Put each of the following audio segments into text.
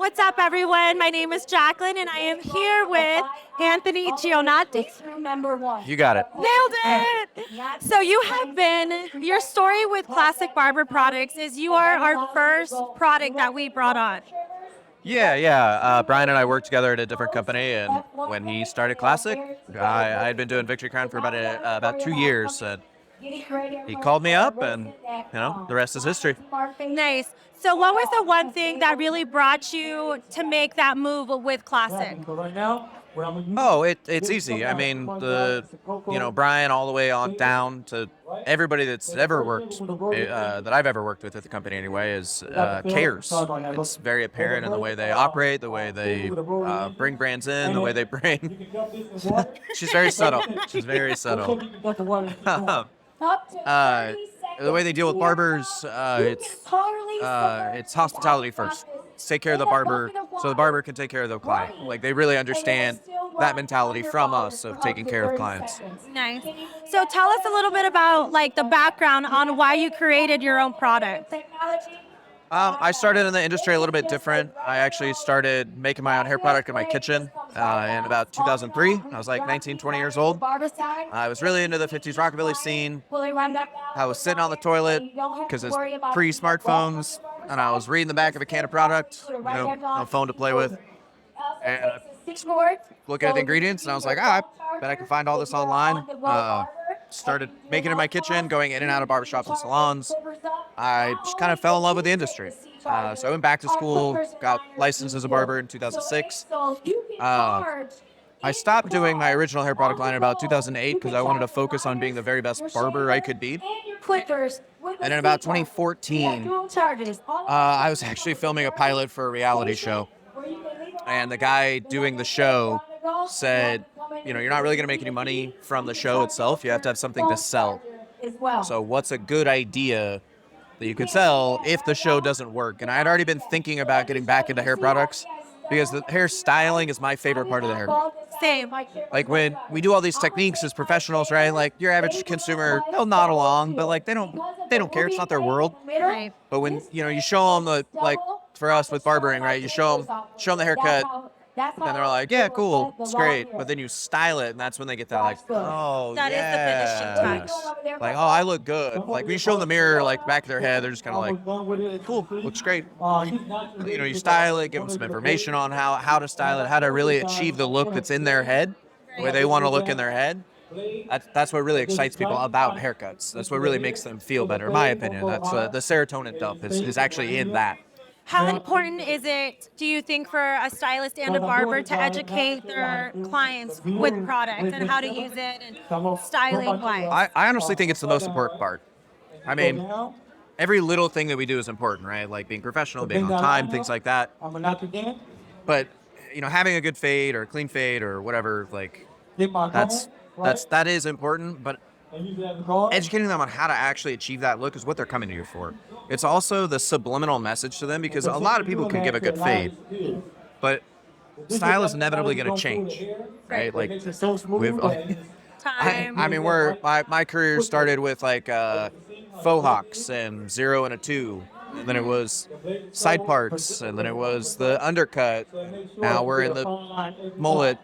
what's up, everyone? My name is Jacqueline, and I am here with Anthony Giannotti. You got it. Nailed it! So you have been, your story with Classic Barber Products is you are our first product that we brought on. Yeah. Brian and I worked together at a different company, and when he started Classic, I had been doing Victory Crown for about 2 years, and he called me up, and the rest is history. Nice. So what was the one thing that really brought you to make that move with Classic? Oh, it's easy. I mean, Brian all the way on down to everybody that's ever worked, that I've ever worked with at the company anyway, is cares. It's very apparent in the way they operate, the way they bring brands in, the way they bring. She's very subtle. She's very subtle. The way they deal with barbers, it's hospitality first. Take care of the barber, so the barber can take care of the client. Like, they really understand that mentality from us of taking care of clients. Nice. So tell us a little bit about the background on why you created your own product. I started in the industry a little bit different. I actually started making my own hair product in my kitchen in about 2003. I was like 19, 20 years old. I was really into the 50s rockabilly scene. I was sitting on the toilet because it's pre-smartphones, and I was reading the back of a can of product, no phone to play with. And I looking at the ingredients, and I was like, I bet I can find all this online. Started making it in my kitchen, going in and out of barbershops and salons. I just kind of fell in love with the industry. So I went back to school, got licensed as a barber in 2006. I stopped doing my original hair product line in about 2008 because I wanted to focus on being the very best barber I could be. And in about 2014, I was actually filming a pilot for a reality show. And the guy doing the show said, you're not really going to make any money from the show itself. You have to have something to sell. So what's a good idea that you could sell if the show doesn't work? And I had already been thinking about getting back into hair products because the hair styling is my favorite part of the hair. Same. Like, when we do all these techniques as professionals, right? Like, your average consumer, they'll nod along, but they don't care. It's not their world. Right. But when you show them for us with barbering, right? You show them the haircut, and they're like, yeah, cool, it's great. But then you style it, and that's when they get that oh, that yeah. is the finishing touch. Oh, I look good. Like, when you show them the mirror, back of their head, they're just kind of cool, looks great. You style it, give them some information on how to style it, how to really achieve the look that's in their head, the way they want to look in their head. That's what really excites people about haircuts. That's what really makes them feel better, in my opinion. That's the serotonin dump is actually in that. How important is it, do you think, for a stylist and a barber to educate their clients with product and how to use it and styling wise? I honestly think it's the most important part. I mean, every little thing that we do is important, right? Like being professional, being on time, things like that. But having a good fade or a clean fade or whatever, that is important. But educating them on how to actually achieve that look is what they're coming to you for. It's also the subliminal message to them, because a lot of people can give a good fade, but style is inevitably going to change, right? Time. I mean, my career started with faux hawks and 0 and a 2, and then it was side parts, and then it was the undercut. Now we're in the mullet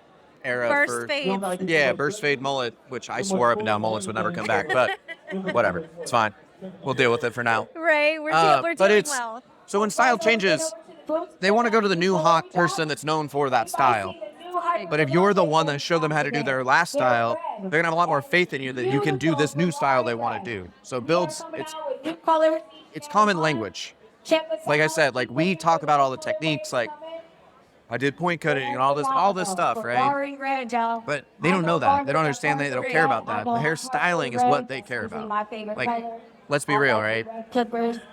era. Burst fades. Yeah, burst fade mullet, which I swore up and down mullets would never come back, but whatever, it's fine. We'll deal with it for now. Right, we're doing well. So when style changes, they want to go to the new hot person that's known for that style. But if you're the one that showed them how to do their last style, they're going to have a lot more faith in you that you can do this new style they want to do. So it's common language. Like I said, we talk about all the techniques, I did point cutting and all this stuff, right? But they don't know that. They don't understand that. They don't care about that. The hair styling is what they care about. Let's be real, right?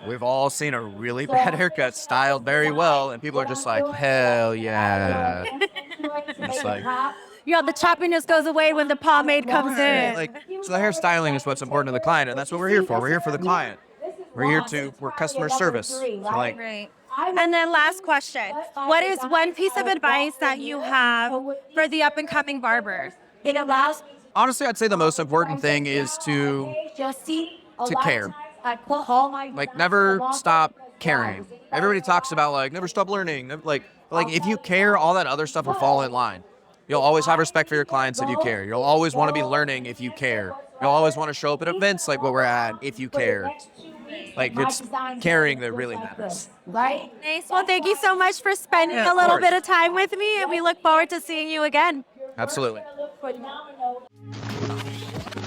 We've all seen a really bad haircut styled very well, and people are just like, hell yeah. It's the choppiness goes away when the pomade comes in. So the hair styling is what's important to the client, and that's what we're here for. We're here for the client. We're customer service. Right. And then last question, what is one piece of advice that you have for the up-and-coming barbers? Honestly, I'd say the most important thing is to care. Never stop caring. Everybody talks about like never stop learning. Like if you care, all that other stuff will fall in line. You'll always have respect for your clients if you care. You'll always want to be learning if you care. You'll always want to show up at events like what we're at if you care. Like it's caring that really matters. Nice. Well, thank you so much for spending Yeah, a of little course. bit of time with me, and we look forward to seeing you again. Absolutely.